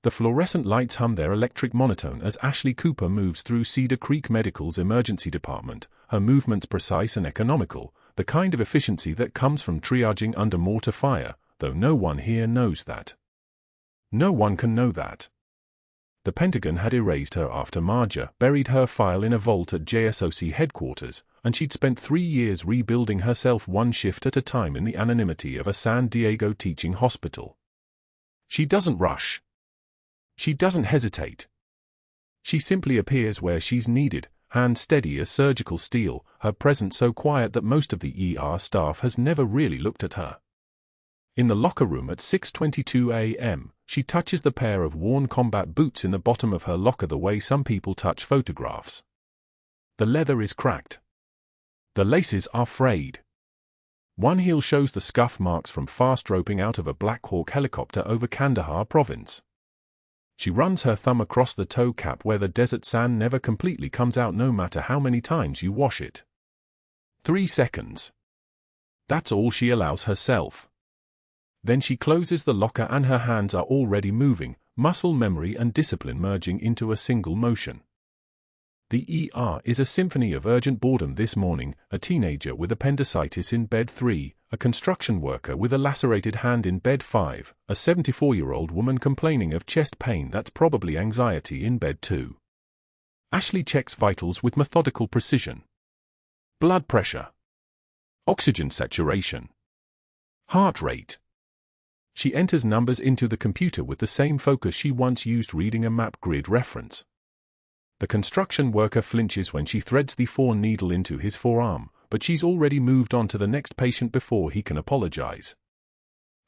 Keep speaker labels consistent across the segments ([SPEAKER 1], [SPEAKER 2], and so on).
[SPEAKER 1] The fluorescent lights hum their electric monotone as Ashley Cooper moves through Cedar Creek Medical's emergency department, her movements precise and economical, the kind of efficiency that comes from triaging under mortar fire, though no one here knows that. No one can know that. The Pentagon had erased her after Marjah buried her file in a vault at JSOC headquarters, and she'd spent 3 years rebuilding herself one shift at a time in the anonymity of a San Diego teaching hospital. She doesn't rush. She doesn't hesitate. She simply appears where she's needed, hand steady as surgical steel, her presence so quiet that most of the ER staff has never really looked at her. In the locker room at 6:22 a.m., she touches the pair of worn combat boots in the bottom of her locker the way some people touch photographs. The leather is cracked. The laces are frayed. One heel shows the scuff marks from fast roping out of a Black Hawk helicopter over Kandahar province. She runs her thumb across the toe cap where the desert sand never completely comes out no matter how many times you wash it. 3 seconds. That's all she allows herself. Then she closes the locker and her hands are already moving, muscle memory and discipline merging into a single motion. The ER is a symphony of urgent boredom this morning, a teenager with appendicitis in bed 3, a construction worker with a lacerated hand in bed 5, a 74-year-old woman complaining of chest pain that's probably anxiety in bed 2. Ashley checks vitals with methodical precision. Blood pressure. Oxygen saturation. Heart rate. She enters numbers into the computer with the same focus she once used reading a map grid reference. The construction worker flinches when she threads the 4 needle into his forearm, but she's already moved on to the next patient before he can apologize.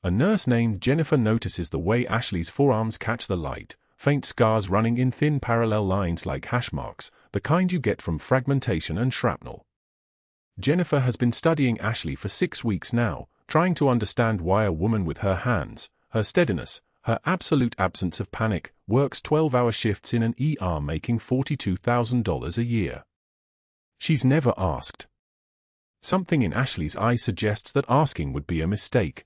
[SPEAKER 1] A nurse named Jennifer notices the way Ashley's forearms catch the light, faint scars running in thin parallel lines like hash marks, the kind you get from fragmentation and shrapnel. Jennifer has been studying Ashley for 6 weeks now, trying to understand why a woman with her hands, her steadiness, her absolute absence of panic, works 12-hour shifts in an ER making $42,000 a year. She's never asked. Something in Ashley's eyes suggests that asking would be a mistake.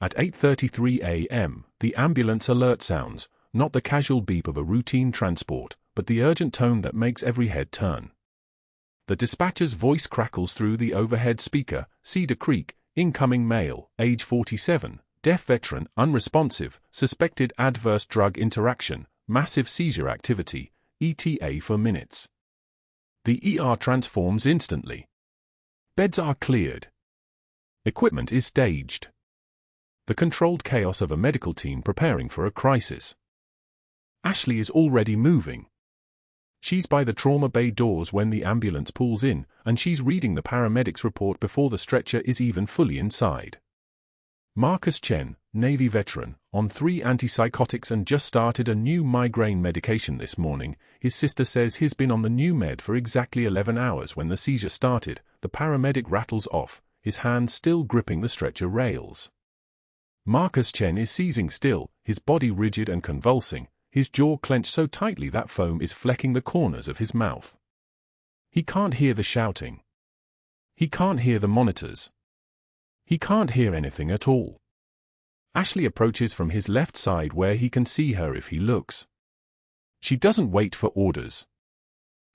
[SPEAKER 1] At 8:33 a.m., the ambulance alert sounds, not the casual beep of a routine transport, but the urgent tone that makes every head turn. The dispatcher's voice crackles through the overhead speaker, Cedar Creek, incoming male, age 47. Deaf veteran, unresponsive, suspected adverse drug interaction, massive seizure activity, ETA for minutes. The ER transforms instantly. Beds are cleared. Equipment is staged. The controlled chaos of a medical team preparing for a crisis. Ashley is already moving. She's by the trauma bay doors when the ambulance pulls in, and she's reading the paramedics' report before the stretcher is even fully inside. Marcus Chen, Navy veteran, on 3 antipsychotics and just started a new migraine medication this morning. His sister says he's been on the new med for exactly 11 hours when the seizure started. The paramedic rattles off, his hand still gripping the stretcher rails. Marcus Chen is seizing still, his body rigid and convulsing, his jaw clenched so tightly that foam is flecking the corners of his mouth. He can't hear the shouting. He can't hear the monitors. He can't hear anything at all. Ashley approaches from his left side where he can see her if he looks. She doesn't wait for orders.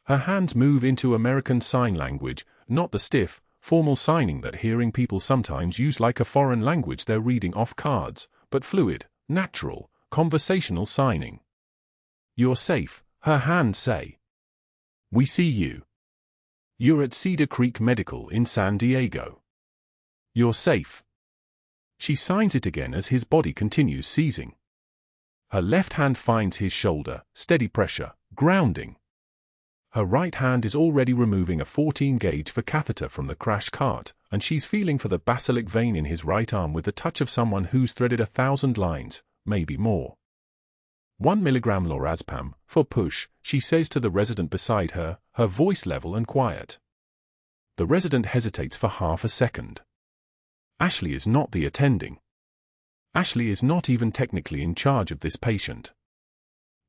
[SPEAKER 1] Her hands move into American Sign Language, not the stiff, formal signing that hearing people sometimes use like a foreign language they're reading off cards, but fluid, natural, conversational signing. You're safe, her hands say. We see you. You're at Cedar Creek Medical in San Diego. You're safe. She signs it again as his body continues seizing. Her left hand finds his shoulder, steady pressure, grounding. Her right hand is already removing a 14-gauge for catheter from the crash cart, and she's feeling for the basilic vein in his right arm with the touch of someone who's threaded 1,000 lines, maybe more. 1 milligram lorazepam, for push, she says to the resident beside her, her voice level and quiet. The resident hesitates for half a second. Ashley is not the attending. Ashley is not even technically in charge of this patient.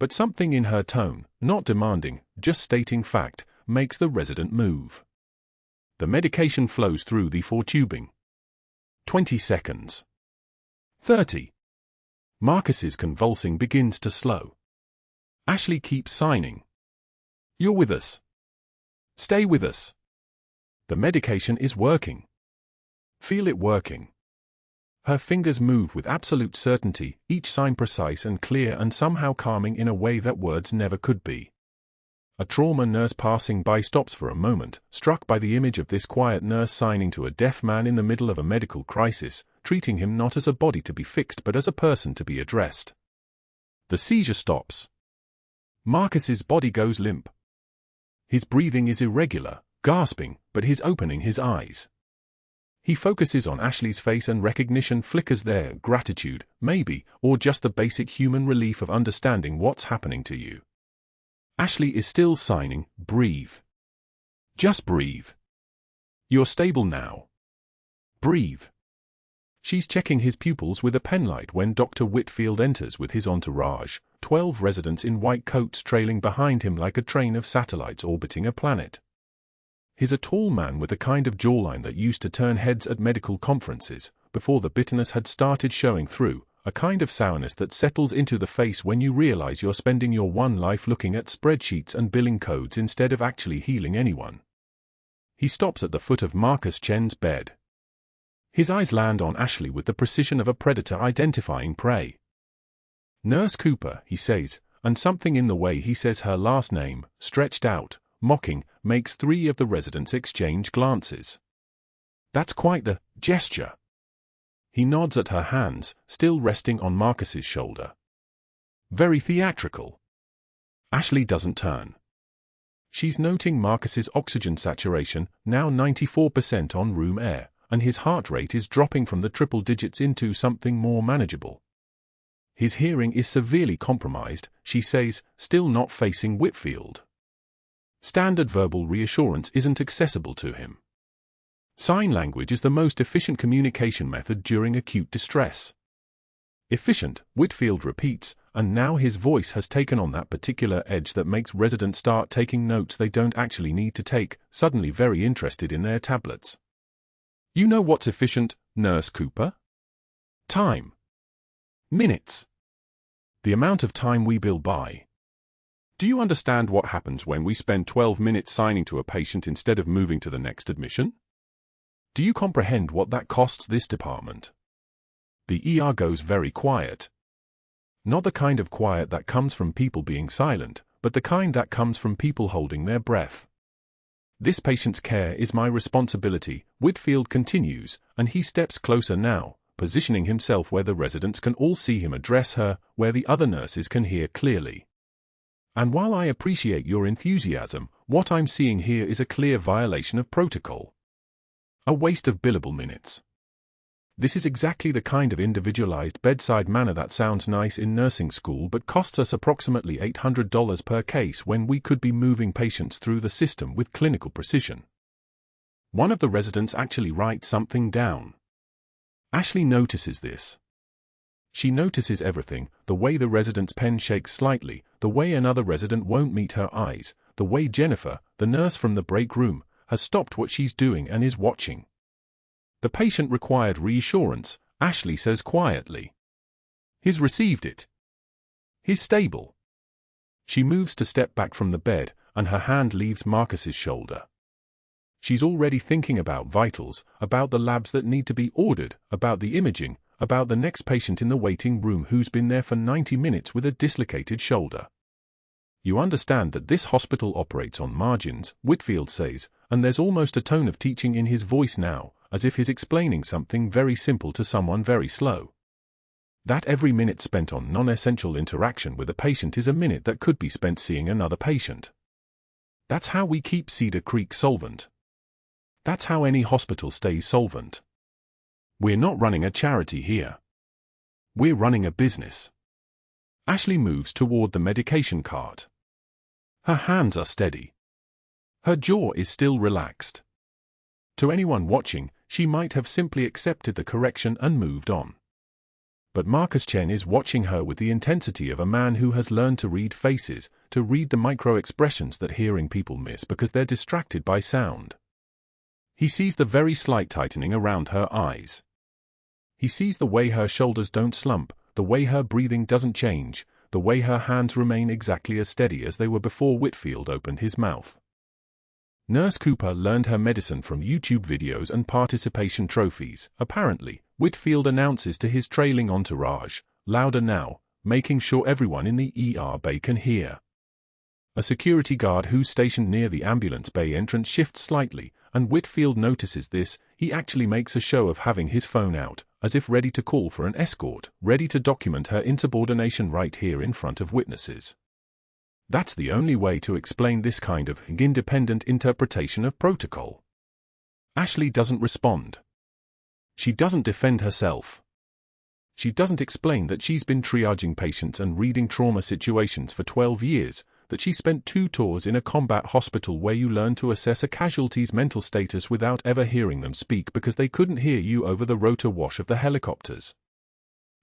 [SPEAKER 1] But something in her tone, not demanding, just stating fact, makes the resident move. The medication flows through the 4 tubing. 20 seconds. 30. Marcus's convulsing begins to slow. Ashley keeps signing. You're with us. Stay with us. The medication is working. Feel it working. Her fingers move with absolute certainty, each sign precise and clear and somehow calming in a way that words never could be. A trauma nurse passing by stops for a moment, struck by the image of this quiet nurse signing to a deaf man in the middle of a medical crisis, treating him not as a body to be fixed but as a person to be addressed. The seizure stops. Marcus's body goes limp. His breathing is irregular, gasping, but he's opening his eyes. He focuses on Ashley's face and recognition flickers there, gratitude, maybe, or just the basic human relief of understanding what's happening to you. Ashley is still signing, breathe. Just breathe. You're stable now. Breathe. She's checking his pupils with a penlight when Dr. Whitfield enters with his entourage, 12 residents in white coats trailing behind him like a train of satellites orbiting a planet. He's a tall man with a kind of jawline that used to turn heads at medical conferences, before the bitterness had started showing through, a kind of sourness that settles into the face when you realize you're spending your one life looking at spreadsheets and billing codes instead of actually healing anyone. He stops at the foot of Marcus Chen's bed. His eyes land on Ashley with the precision of a predator identifying prey. Nurse Cooper, he says, and something in the way he says her last name, stretched out, mocking, makes 3 of the residents exchange glances. That's quite the gesture. He nods at her hands, still resting on Marcus's shoulder. Very theatrical. Ashley doesn't turn. She's noting Marcus's oxygen saturation, now 94% on room air, and his heart rate is dropping from the triple digits into something more manageable. His hearing is severely compromised, she says, still not facing Whitfield. Standard verbal reassurance isn't accessible to him. Sign language is the most efficient communication method during acute distress. Efficient, Whitfield repeats, and now his voice has taken on that particular edge that makes residents start taking notes they don't actually need to take, suddenly very interested in their tablets. You know what's efficient, Nurse Cooper? Time. Minutes. The amount of time we bill by. Do you understand what happens when we spend 12 minutes signing to a patient instead of moving to the next admission? Do you comprehend what that costs this department? The ER goes very quiet. Not the kind of quiet that comes from people being silent, but the kind that comes from people holding their breath. This patient's care is my responsibility, Whitfield continues, and he steps closer now, positioning himself where the residents can all see him address her, where the other nurses can hear clearly. And while I appreciate your enthusiasm, what I'm seeing here is a clear violation of protocol. A waste of billable minutes. This is exactly the kind of individualized bedside manner that sounds nice in nursing school but costs us approximately $800 per case when we could be moving patients through the system with clinical precision. One of the residents actually writes something down. Ashley notices this. She notices everything, the way the resident's pen shakes slightly, the way another resident won't meet her eyes, the way Jennifer, the nurse from the break room, has stopped what she's doing and is watching. The patient required reassurance, Ashley says quietly. He's received it. He's stable. She moves to step back from the bed, and her hand leaves Marcus's shoulder. She's already thinking about vitals, about the labs that need to be ordered, about the imaging, about the next patient in the waiting room who's been there for 90 minutes with a dislocated shoulder. You understand that this hospital operates on margins, Whitfield says, and there's almost a tone of teaching in his voice now, as if he's explaining something very simple to someone very slow. That every minute spent on non-essential interaction with a patient is a minute that could be spent seeing another patient. That's how we keep Cedar Creek solvent. That's how any hospital stays solvent. We're not running a charity here. We're running a business. Ashley moves toward the medication cart. Her hands are steady. Her jaw is still relaxed. To anyone watching, she might have simply accepted the correction and moved on. But Marcus Chen is watching her with the intensity of a man who has learned to read faces, to read the micro-expressions that hearing people miss because they're distracted by sound. He sees the very slight tightening around her eyes. He sees the way her shoulders don't slump, the way her breathing doesn't change, the way her hands remain exactly as steady as they were before Whitfield opened his mouth. Nurse Cooper learned her medicine from YouTube videos and participation trophies. Apparently, Whitfield announces to his trailing entourage, "Louder now," making sure everyone in the ER bay can hear. A security guard who's stationed near the ambulance bay entrance shifts slightly, and Whitfield notices this. He actually makes a show of having his phone out, as if ready to call for an escort, ready to document her insubordination right here in front of witnesses. That's the only way to explain this kind of independent interpretation of protocol. Ashley doesn't respond. She doesn't defend herself. She doesn't explain that she's been triaging patients and reading trauma situations for 12 years, that she spent 2 tours in a combat hospital where you learn to assess a casualty's mental status without ever hearing them speak because they couldn't hear you over the rotor wash of the helicopters.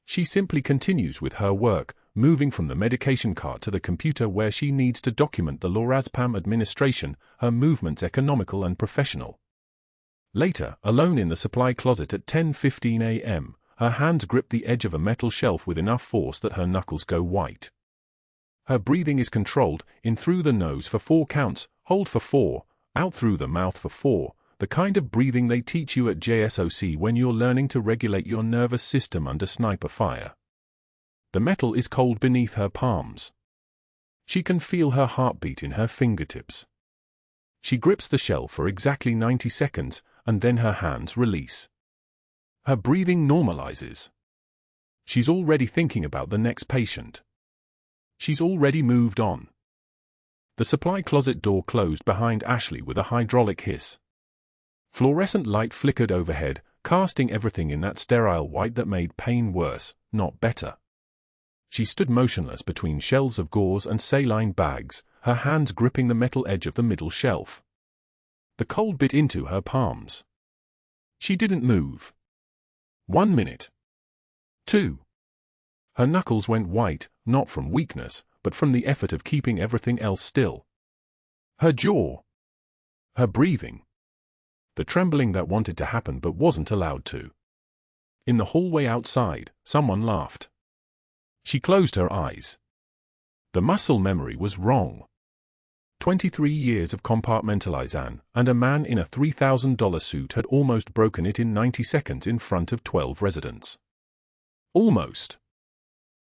[SPEAKER 1] She simply continues with her work, moving from the medication cart to the computer where she needs to document the lorazepam administration, her movements economical and professional. Later, alone in the supply closet at 10:15 a.m., her hands grip the edge of a metal shelf with enough force that her knuckles go white. Her breathing is controlled, in through the nose for 4 counts, hold for 4, out through the mouth for 4, the kind of breathing they teach you at JSOC when you're learning to regulate your nervous system under sniper fire. The metal is cold beneath her palms. She can feel her heartbeat in her fingertips. She grips the shell for exactly 90 seconds, and then her hands release. Her breathing normalizes. She's already thinking about the next patient. She's already moved on. The supply closet door closed behind Ashley with a hydraulic hiss. Fluorescent light flickered overhead, casting everything in that sterile white that made pain worse, not better. She stood motionless between shelves of gauze and saline bags, her hands gripping the metal edge of the middle shelf. The cold bit into her palms. She didn't move. 1 minute. 2. Her knuckles went white, not from weakness, but from the effort of keeping everything else still. Her jaw. Her breathing. The trembling that wanted to happen but wasn't allowed to. In the hallway outside, someone laughed. She closed her eyes. The muscle memory was wrong. 23 years of compartmentalization, and a man in a $3,000 suit had almost broken it in 90 seconds in front of 12 residents. Almost.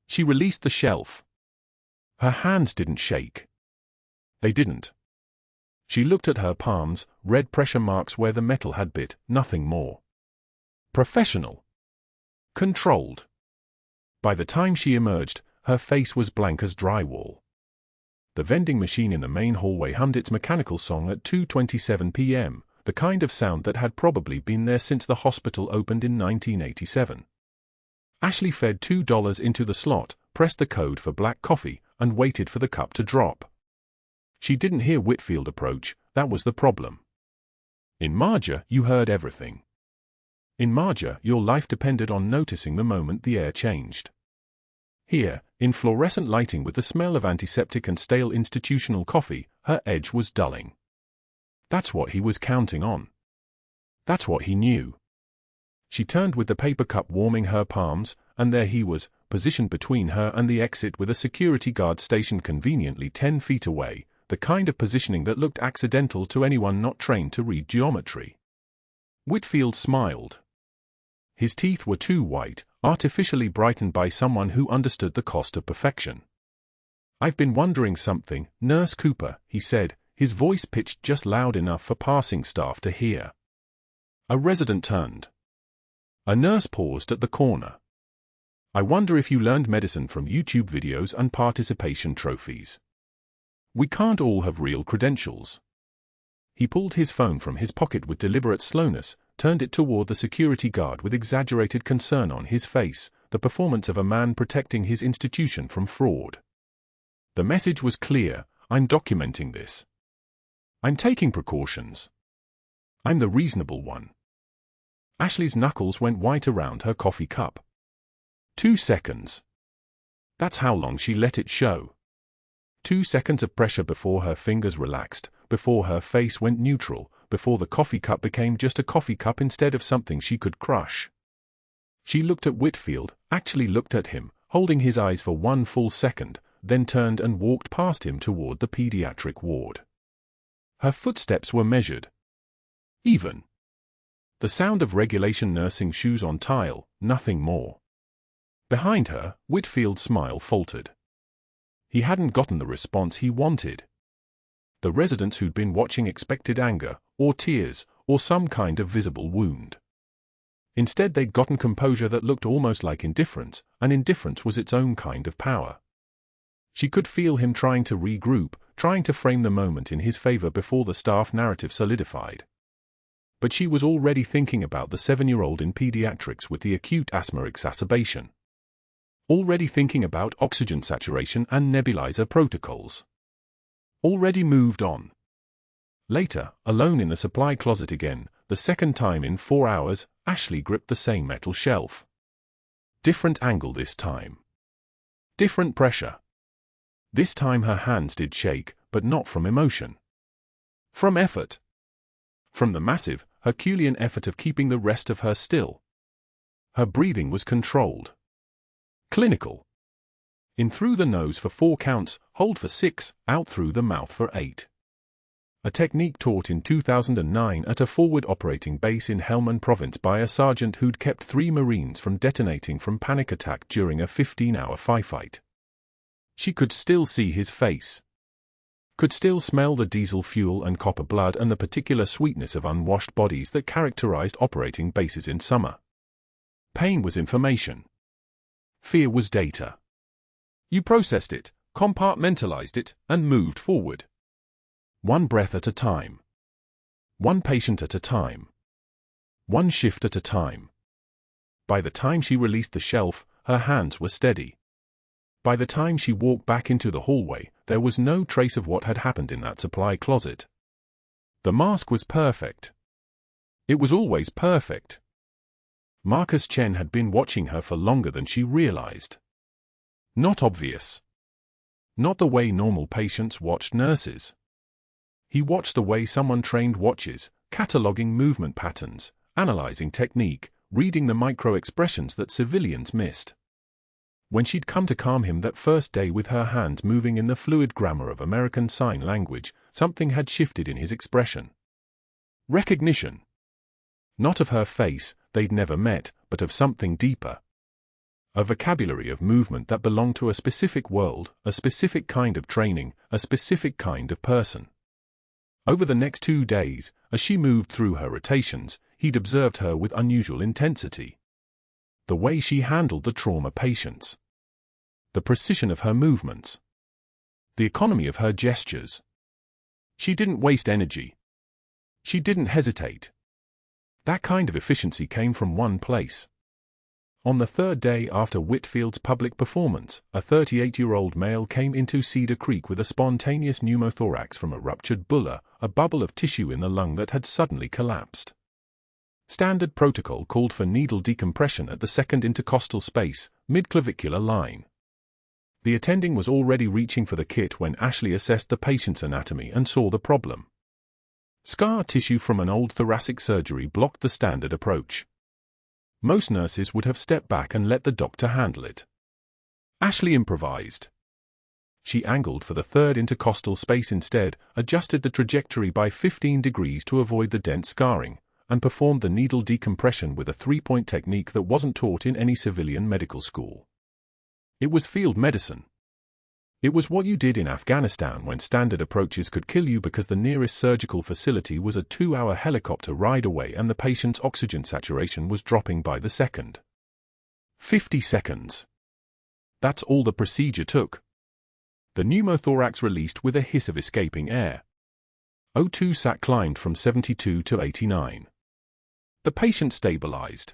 [SPEAKER 1] She released the shelf. Her hands didn't shake. They didn't. She looked at her palms, red pressure marks where the metal had bit, nothing more. Professional. Controlled. By the time she emerged, her face was blank as drywall. The vending machine in the main hallway hummed its mechanical song at 2:27 p.m., the kind of sound that had probably been there since the hospital opened in 1987. Ashley fed $2 into the slot, pressed the code for black coffee, and waited for the cup to drop. She didn't hear Whitfield approach, that was the problem. In Marjah, you heard everything. In Marjah, your life depended on noticing the moment the air changed. Here, in fluorescent lighting with the smell of antiseptic and stale institutional coffee, her edge was dulling. That's what he was counting on. That's what he knew. She turned with the paper cup warming her palms, and there he was, positioned between her and the exit with a security guard stationed conveniently 10 feet away, the kind of positioning that looked accidental to anyone not trained to read geometry. Whitfield smiled. His teeth were too white, artificially brightened by someone who understood the cost of perfection. "I've been wondering something, Nurse Cooper," he said, his voice pitched just loud enough for passing staff to hear. A resident turned. A nurse paused at the corner. "I wonder if you learned medicine from YouTube videos and participation trophies. We can't all have real credentials." He pulled his phone from his pocket with deliberate slowness, turned it toward the security guard with exaggerated concern on his face, the performance of a man protecting his institution from fraud. The message was clear: I'm documenting this. I'm taking precautions. I'm the reasonable one. Ashley's knuckles went white around her coffee cup. 2 seconds. That's how long she let it show. 2 seconds of pressure before her fingers relaxed, before her face went neutral, before the coffee cup became just a coffee cup instead of something she could crush. She looked at Whitfield, actually looked at him, holding his eyes for one full second, then turned and walked past him toward the pediatric ward. Her footsteps were measured. Even. The sound of regulation nursing shoes on tile, nothing more. Behind her, Whitfield's smile faltered. He hadn't gotten the response he wanted. The residents who'd been watching expected anger, or tears, or some kind of visible wound. Instead they'd gotten composure that looked almost like indifference, and indifference was its own kind of power. She could feel him trying to regroup, trying to frame the moment in his favor before the staff narrative solidified. But she was already thinking about the 7-year-old in pediatrics with the acute asthma exacerbation. Already thinking about oxygen saturation and nebulizer protocols. Already moved on. Later, alone in the supply closet again, the second time in 4 hours, Ashley gripped the same metal shelf. Different angle this time. Different pressure. This time her hands did shake, but not from emotion. From effort. From the massive, Herculean effort of keeping the rest of her still. Her breathing was controlled. Clinical. In through the nose for 4 counts, hold for 6, out through the mouth for 8. A technique taught in 2009 at a forward operating base in Helmand Province by a sergeant who'd kept 3 Marines from detonating from panic attack during a 15-hour firefight. She could still see his face. Could still smell the diesel fuel and copper blood and the particular sweetness of unwashed bodies that characterized operating bases in summer. Pain was information. Fear was data. You processed it, compartmentalized it, and moved forward. One breath at a time. One patient at a time. One shift at a time. By the time she released the shelf, her hands were steady. By the time she walked back into the hallway, there was no trace of what had happened in that supply closet. The mask was perfect. It was always perfect. Marcus Chen had been watching her for longer than she realized. Not obvious. Not the way normal patients watched nurses. He watched the way someone trained watches, cataloging movement patterns, analyzing technique, reading the micro-expressions that civilians missed. When she'd come to calm him that first day with her hands moving in the fluid grammar of American Sign Language, something had shifted in his expression. Recognition. Not of her face, they'd never met, but of something deeper. A vocabulary of movement that belonged to a specific world, a specific kind of training, a specific kind of person. Over the next 2 days, as she moved through her rotations, he'd observed her with unusual intensity. The way she handled the trauma patients. The precision of her movements. The economy of her gestures. She didn't waste energy. She didn't hesitate. That kind of efficiency came from one place. On the 3rd day after Whitfield's public performance, a 38-year-old male came into Cedar Creek with a spontaneous pneumothorax from a ruptured bulla, a bubble of tissue in the lung that had suddenly collapsed. Standard protocol called for needle decompression at the 2nd intercostal space, mid-clavicular line. The attending was already reaching for the kit when Ashley assessed the patient's anatomy and saw the problem. Scar tissue from an old thoracic surgery blocked the standard approach. Most nurses would have stepped back and let the doctor handle it. Ashley improvised. She angled for the 3rd intercostal space instead, adjusted the trajectory by 15 degrees to avoid the dense scarring, and performed the needle decompression with a 3-point technique that wasn't taught in any civilian medical school. It was field medicine. It was what you did in Afghanistan when standard approaches could kill you because the nearest surgical facility was a 2-hour helicopter ride away and the patient's oxygen saturation was dropping by the second. 50 seconds. That's all the procedure took. The pneumothorax released with a hiss of escaping air. O2 sat climbed from 72 to 89. The patient stabilized.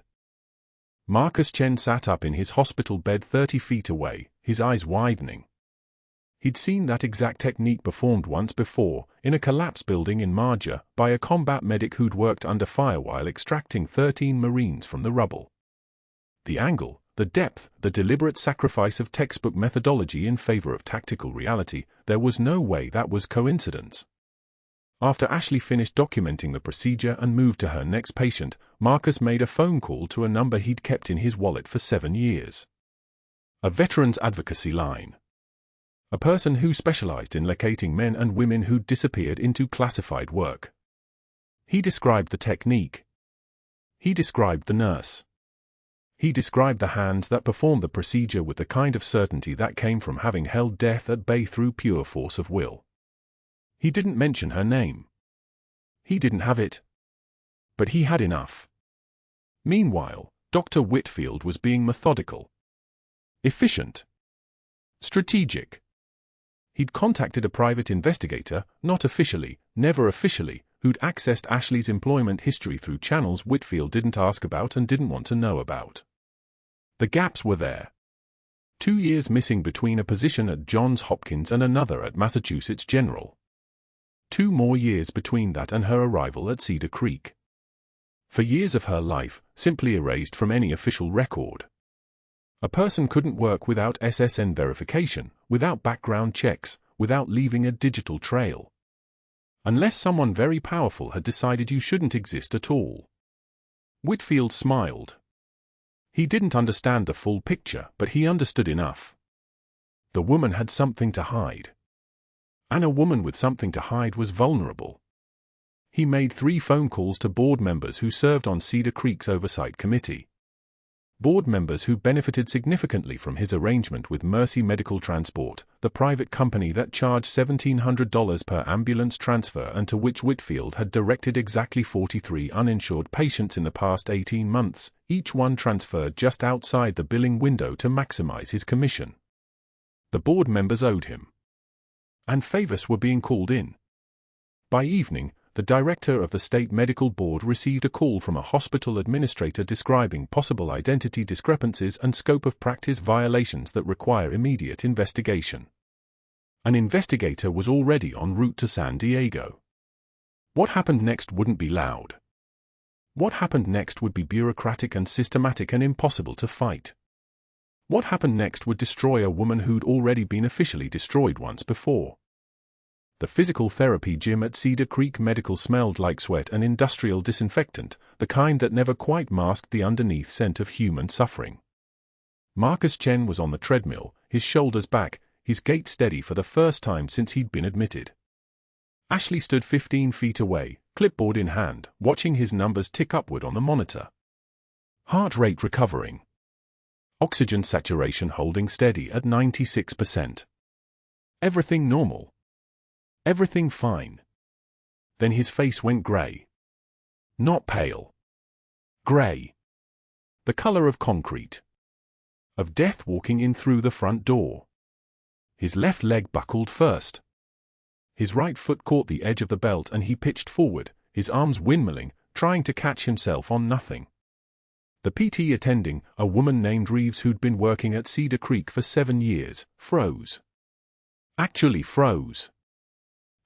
[SPEAKER 1] Marcus Chen sat up in his hospital bed 30 feet away, his eyes widening. He'd seen that exact technique performed once before, in a collapsed building in Marjah, by a combat medic who'd worked under fire while extracting 13 Marines from the rubble. The angle, the depth, the deliberate sacrifice of textbook methodology in favor of tactical reality, there was no way that was coincidence. After Ashley finished documenting the procedure and moved to her next patient, Marcus made a phone call to a number he'd kept in his wallet for 7 years. A veterans advocacy line. A person who specialized in locating men and women who'd disappeared into classified work. He described the technique. He described the nurse. He described the hands that performed the procedure with the kind of certainty that came from having held death at bay through pure force of will. He didn't mention her name. He didn't have it. But he had enough. Meanwhile, Dr. Whitfield was being methodical. Efficient. Strategic. He'd contacted a private investigator, not officially, never officially, who'd accessed Ashley's employment history through channels Whitfield didn't ask about and didn't want to know about. The gaps were there. 2 years missing between a position at Johns Hopkins and another at Massachusetts General. 2 more years between that and her arrival at Cedar Creek. For years of her life, simply erased from any official record. A person couldn't work without SSN verification, without background checks, without leaving a digital trail. Unless someone very powerful had decided you shouldn't exist at all. Whitfield smiled. He didn't understand the full picture, but he understood enough. The woman had something to hide. And a woman with something to hide was vulnerable. He made 3 phone calls to board members who served on Cedar Creek's oversight committee. Board members who benefited significantly from his arrangement with Mercy Medical Transport, the private company that charged $1,700 per ambulance transfer and to which Whitfield had directed exactly 43 uninsured patients in the past 18 months, each one transferred just outside the billing window to maximize his commission. The board members owed him. And favors were being called in. By evening, the director of the state medical board received a call from a hospital administrator describing possible identity discrepancies and scope of practice violations that require immediate investigation. An investigator was already en route to San Diego. What happened next wouldn't be loud. What happened next would be bureaucratic and systematic and impossible to fight. What happened next would destroy a woman who'd already been officially destroyed once before. The physical therapy gym at Cedar Creek Medical smelled like sweat and industrial disinfectant, the kind that never quite masked the underneath scent of human suffering. Marcus Chen was on the treadmill, his shoulders back, his gait steady for the first time since he'd been admitted. Ashley stood 15 feet away, clipboard in hand, watching his numbers tick upward on the monitor. Heart rate recovering. Oxygen saturation holding steady at 96%. Everything normal. Everything fine. Then his face went grey. Not pale. Grey. The color of concrete. Of death walking in through the front door. His left leg buckled first. His right foot caught the edge of the belt and he pitched forward, his arms windmilling, trying to catch himself on nothing. The PT attending, a woman named Reeves who'd been working at Cedar Creek for 7 years, froze. Actually froze.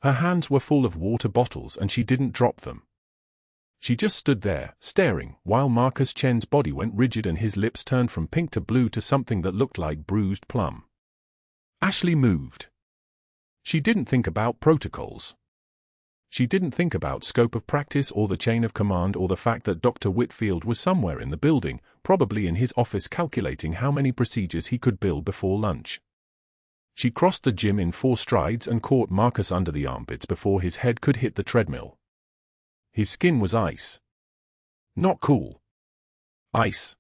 [SPEAKER 1] Her hands were full of water bottles and she didn't drop them. She just stood there, staring, while Marcus Chen's body went rigid and his lips turned from pink to blue to something that looked like bruised plum. Ashley moved. She didn't think about protocols. She didn't think about scope of practice or the chain of command or the fact that Dr. Whitfield was somewhere in the building, probably in his office calculating how many procedures he could bill before lunch. She crossed the gym in 4 strides and caught Marcus under the armpits before his head could hit the treadmill. His skin was ice. Not cool. Ice.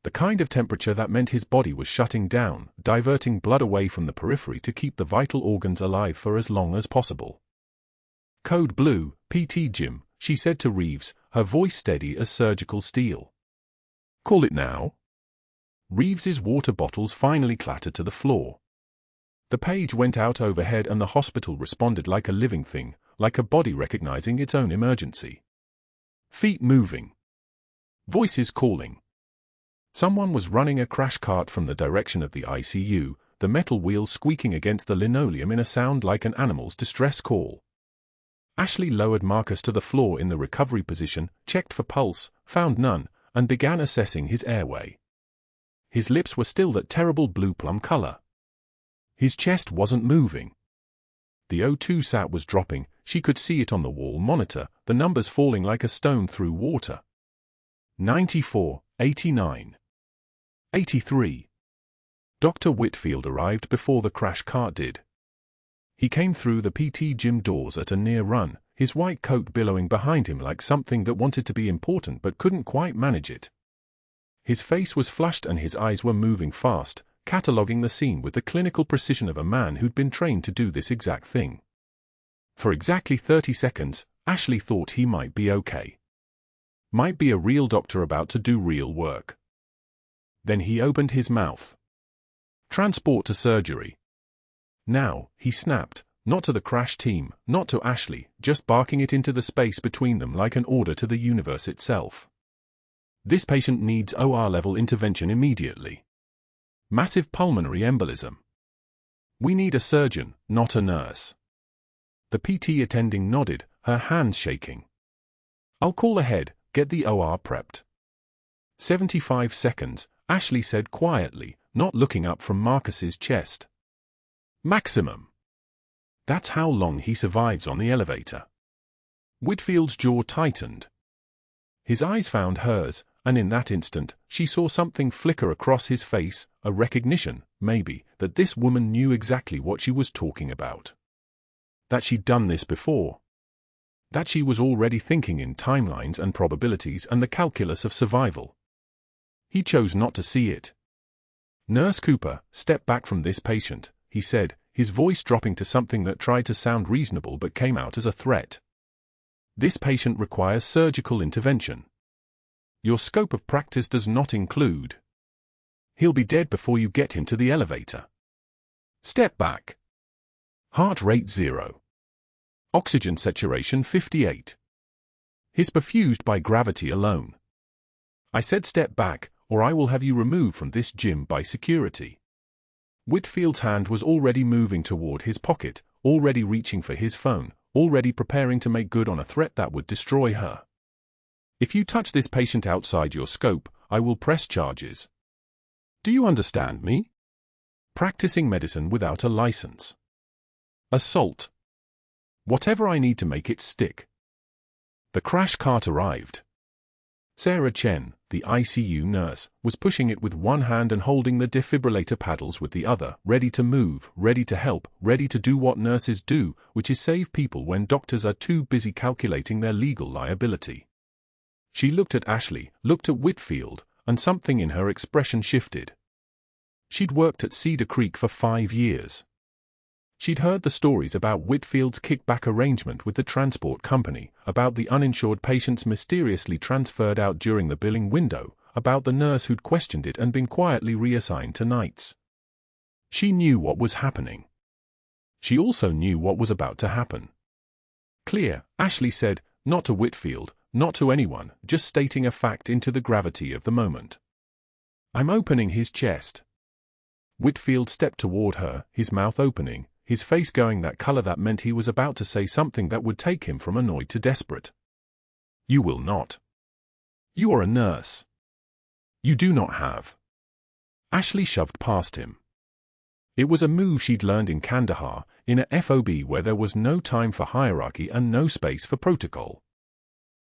[SPEAKER 1] The kind of temperature that meant his body was shutting down, diverting blood away from the periphery to keep the vital organs alive for as long as possible. Code Blue, PT Gym, she said to Reeves, her voice steady as surgical steel. Call it now. Reeves's water bottles finally clattered to the floor. The page went out overhead and the hospital responded like a living thing, like a body recognizing its own emergency. Feet moving. Voices calling. Someone was running a crash cart from the direction of the ICU, the metal wheels squeaking against the linoleum in a sound like an animal's distress call. Ashley lowered Marcus to the floor in the recovery position, checked for pulse, found none, and began assessing his airway. His lips were still that terrible blue plum color. His chest wasn't moving. The O2 sat was dropping, she could see it on the wall monitor, the numbers falling like a stone through water. 94, 89. 83. Dr. Whitfield arrived before the crash cart did. He came through the PT gym doors at a near run, his white coat billowing behind him like something that wanted to be important but couldn't quite manage it. His face was flushed and his eyes were moving fast, cataloguing the scene with the clinical precision of a man who'd been trained to do this exact thing. For exactly 30 seconds, Ashley thought he might be okay. Might be a real doctor about to do real work. Then he opened his mouth. Transport to surgery. Now, he snapped, not to the crash team, not to Ashley, just barking it into the space between them like an order to the universe itself. This patient needs OR-level intervention immediately. Massive pulmonary embolism. We need a surgeon, not a nurse. The PT attending nodded, her hands shaking. I'll call ahead, get the OR prepped. 75 seconds, Ashley said quietly, not looking up from Marcus's chest. Maximum. That's how long he survives on the elevator. Whitfield's jaw tightened. His eyes found hers, and in that instant, she saw something flicker across his face, a recognition, maybe, that this woman knew exactly what she was talking about. That she'd done this before. That she was already thinking in timelines and probabilities and the calculus of survival. He chose not to see it. Nurse Cooper, step back from this patient, he said, his voice dropping to something that tried to sound reasonable but came out as a threat. This patient requires surgical intervention. Your scope of practice does not include. He'll be dead before you get him to the elevator. Step back. Heart rate 0. Oxygen saturation 58. His perfused by gravity alone. I said step back, or I will have you removed from this gym by security. Whitfield's hand was already moving toward his pocket, already reaching for his phone, already preparing to make good on a threat that would destroy her. If you touch this patient outside your scope, I will press charges. Do you understand me? Practicing medicine without a license. Assault. Whatever I need to make it stick. The crash cart arrived. Sarah Chen, the ICU nurse, was pushing it with one hand and holding the defibrillator paddles with the other, ready to move, ready to help, ready to do what nurses do, which is save people when doctors are too busy calculating their legal liability. She looked at Ashley, looked at Whitfield, and something in her expression shifted. She'd worked at Cedar Creek for 5 years. She'd heard the stories about Whitfield's kickback arrangement with the transport company, about the uninsured patients mysteriously transferred out during the billing window, about the nurse who'd questioned it and been quietly reassigned to nights. She knew what was happening. She also knew what was about to happen. Clear, Ashley said, not to Whitfield, not to anyone, just stating a fact into the gravity of the moment. I'm opening his chest. Whitfield stepped toward her, his mouth opening, his face going that color that meant he was about to say something that would take him from annoyed to desperate. You will not. You are a nurse. You do not have. Ashley shoved past him. It was a move she'd learned in Kandahar, in a FOB where there was no time for hierarchy and no space for protocol.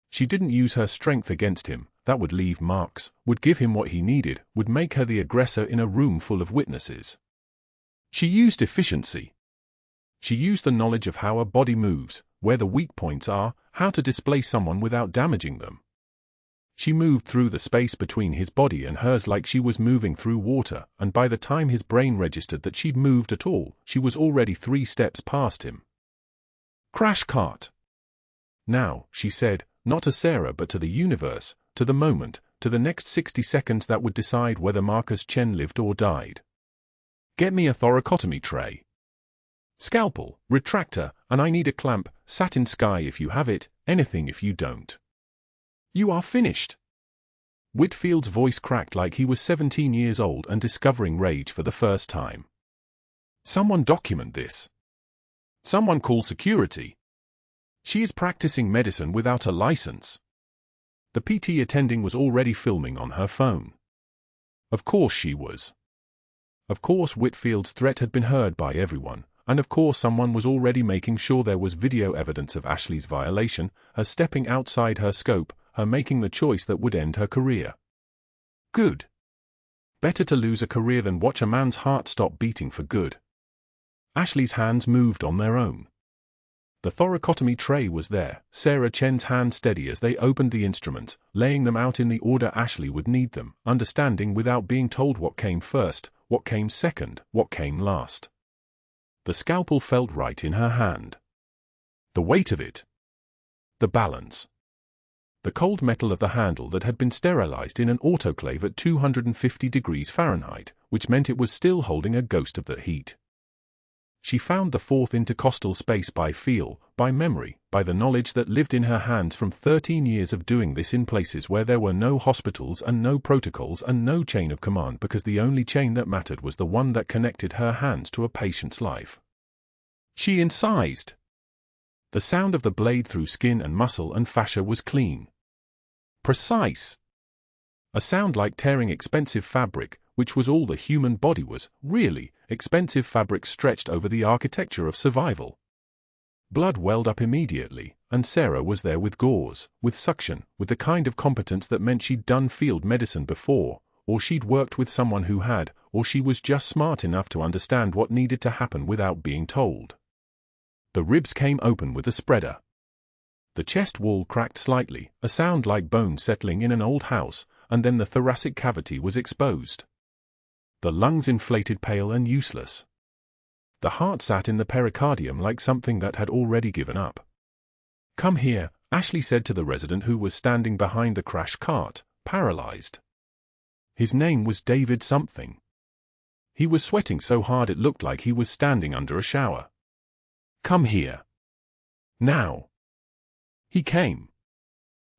[SPEAKER 1] She didn't use her strength against him, that would leave marks, would give him what he needed, would make her the aggressor in a room full of witnesses. She used efficiency. She used the knowledge of how a body moves, where the weak points are, how to displace someone without damaging them. She moved through the space between his body and hers like she was moving through water, and by the time his brain registered that she'd moved at all, she was already 3 steps past him. Crash cart. Now, she said, not to Sarah but to the universe, to the moment, to the next 60 seconds that would decide whether Marcus Chen lived or died. Get me a thoracotomy tray. Scalpel, retractor, and I need a clamp, satin sky if you have it, anything if you don't. You are finished. Whitfield's voice cracked like he was 17 years old and discovering rage for the first time. Someone document this. Someone call security. She is practicing medicine without a license. The PT attending was already filming on her phone. Of course she was. Of course Whitfield's threat had been heard by everyone, and of course someone was already making sure there was video evidence of Ashley's violation, her stepping outside her scope, her making the choice that would end her career. Good. Better to lose a career than watch a man's heart stop beating for good. Ashley's hands moved on their own. The thoracotomy tray was there, Sarah Chen's hand steady as they opened the instruments, laying them out in the order Ashley would need them, understanding without being told what came first, what came second, what came last. The scalpel felt right in her hand. The weight of it. The balance. The cold metal of the handle that had been sterilized in an autoclave at 250 degrees Fahrenheit, which meant it was still holding a ghost of the heat. She found the fourth intercostal space by feel, by memory, by the knowledge that lived in her hands from 13 years of doing this in places where there were no hospitals and no protocols and no chain of command, because the only chain that mattered was the one that connected her hands to a patient's life. She incised. The sound of the blade through skin and muscle and fascia was clean. Precise. A sound like tearing expensive fabric, which was all the human body was, really, expensive fabric stretched over the architecture of survival. Blood welled up immediately, and Sarah was there with gauze, with suction, with the kind of competence that meant she'd done field medicine before, or she'd worked with someone who had, or she was just smart enough to understand what needed to happen without being told. The ribs came open with a spreader. The chest wall cracked slightly, a sound like bones settling in an old house, and then the thoracic cavity was exposed. The lungs inflated, pale and useless. The heart sat in the pericardium like something that had already given up. "Come here," Ashley said to the resident who was standing behind the crash cart, paralyzed. His name was David something. He was sweating so hard it looked like he was standing under a shower. "Come here. Now." He came.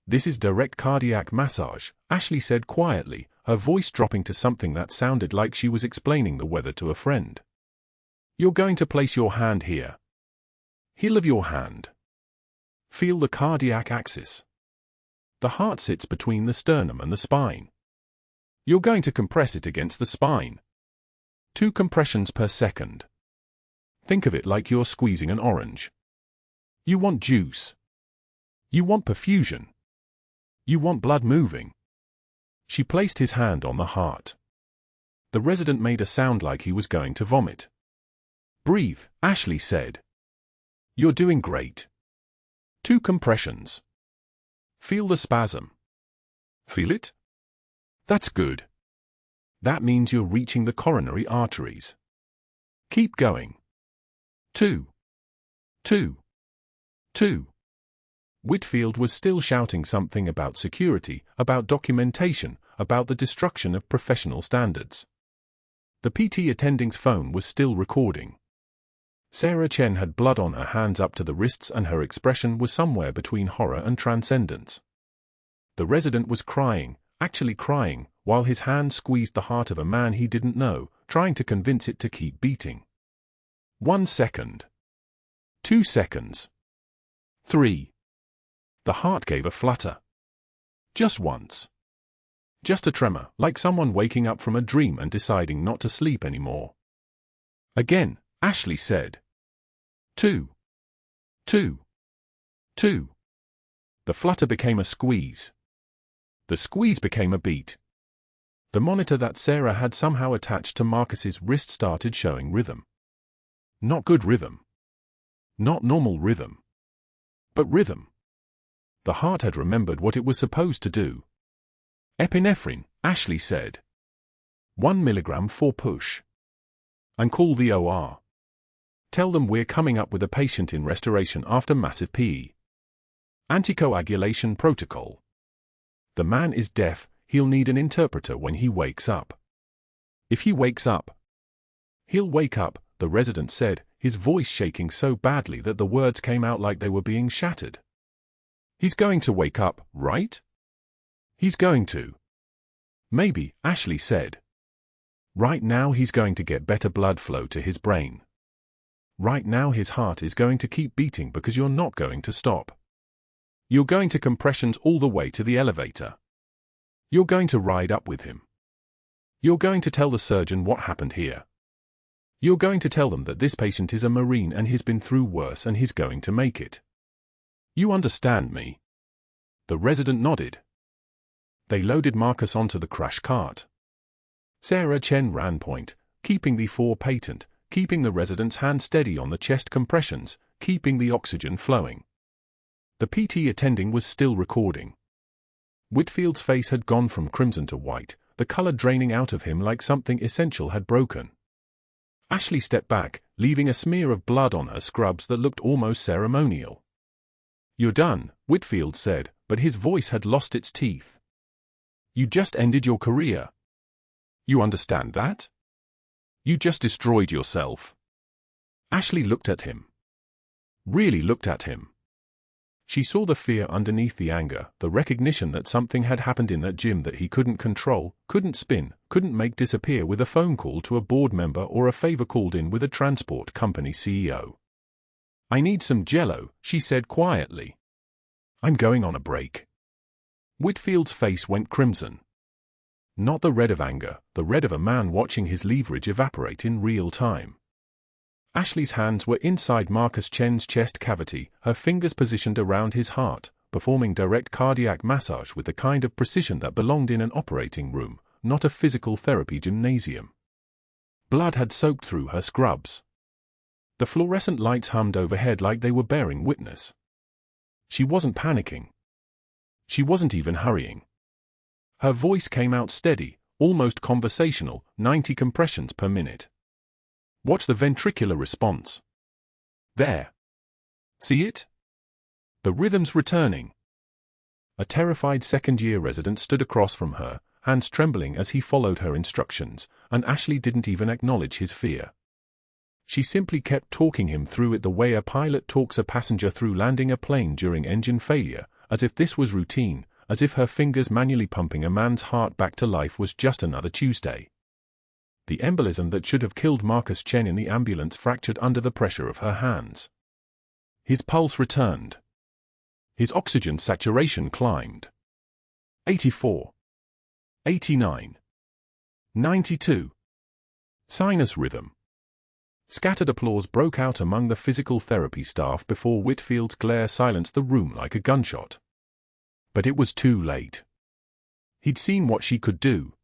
[SPEAKER 1] "This is direct cardiac massage," Ashley said quietly, her voice dropping to something that sounded like she was explaining the weather to a friend. "You're going to place your hand here. Heel of your hand. Feel the cardiac axis. The heart sits between the sternum and the spine. You're going to compress it against the spine. 2 compressions per second. Think of it like you're squeezing an orange. You want juice. You want perfusion. You want blood moving." She placed his hand on the heart. The resident made a sound like he was going to vomit. "Breathe," Ashley said. "You're doing great. 2 compressions. Feel the spasm. Feel it? That's good. That means you're reaching the coronary arteries. Keep going. 2. 2. 2. Whitfield was still shouting something about security, about documentation, about the destruction of professional standards. The PT attending's phone was still recording. Sarah Chen had blood on her hands up to the wrists and her expression was somewhere between horror and transcendence. The resident was crying, actually crying, while his hand squeezed the heart of a man he didn't know, trying to convince it to keep beating. 1 second. 2 seconds. 3. The heart gave a flutter. Just once. Just a tremor, like someone waking up from a dream and deciding not to sleep anymore. Again, Ashley said. 2. 2. 2. The flutter became a squeeze. The squeeze became a beat. The monitor that Sarah had somehow attached to Marcus's wrist started showing rhythm. Not good rhythm. Not normal rhythm. But rhythm. The heart had remembered what it was supposed to do. "Epinephrine," Ashley said. 1 milligram for push. And call the OR. Tell them we're coming up with a patient in restoration after massive PE. Anticoagulation protocol. The man is deaf, he'll need an interpreter when he wakes up. If he wakes up. He'll wake up, the resident said, his voice shaking so badly that the words came out like they were being shattered. "He's going to wake up, right? He's going to." "Maybe," Ashley said. "Right now he's going to get better blood flow to his brain. Right now his heart is going to keep beating because you're not going to stop. You're going to compressions all the way to the elevator. You're going to ride up with him. You're going to tell the surgeon what happened here. You're going to tell them that this patient is a Marine and he's been through worse and he's going to make it. You understand me?" The resident nodded. They loaded Marcus onto the crash cart. Sarah Chen ran point, keeping the 4 patent, keeping the resident's hand steady on the chest compressions, keeping the oxygen flowing. The PT attending was still recording. Whitfield's face had gone from crimson to white, the color draining out of him like something essential had broken. Ashley stepped back, leaving a smear of blood on her scrubs that looked almost ceremonial. "You're done," Whitfield said, but his voice had lost its teeth. "You just ended your career. You understand that? You just destroyed yourself." Ashley looked at him. Really looked at him. She saw the fear underneath the anger, the recognition that something had happened in that gym that he couldn't control, couldn't spin, couldn't make disappear with a phone call to a board member or a favor called in with a transport company CEO. "I need some jello," she said quietly. "I'm going on a break." Whitfield's face went crimson. Not the red of anger, the red of a man watching his leverage evaporate in real time. Ashley's hands were inside Marcus Chen's chest cavity, her fingers positioned around his heart, performing direct cardiac massage with the kind of precision that belonged in an operating room, not a physical therapy gymnasium. Blood had soaked through her scrubs. The fluorescent lights hummed overhead like they were bearing witness. She wasn't panicking. She wasn't even hurrying. Her voice came out steady, almost conversational, 90 compressions per minute. "Watch the ventricular response. There. See it? The rhythm's returning." A terrified second-year resident stood across from her, hands trembling as he followed her instructions, and Ashley didn't even acknowledge his fear. She simply kept talking him through it the way a pilot talks a passenger through landing a plane during engine failure, as if this was routine, as if her fingers manually pumping a man's heart back to life was just another Tuesday. The embolism that should have killed Marcus Chen in the ambulance fractured under the pressure of her hands. His pulse returned. His oxygen saturation climbed. 84. 89. 92. Sinus rhythm. Scattered applause broke out among the physical therapy staff before Whitfield's glare silenced the room like a gunshot. But it was too late. He'd seen what she could do.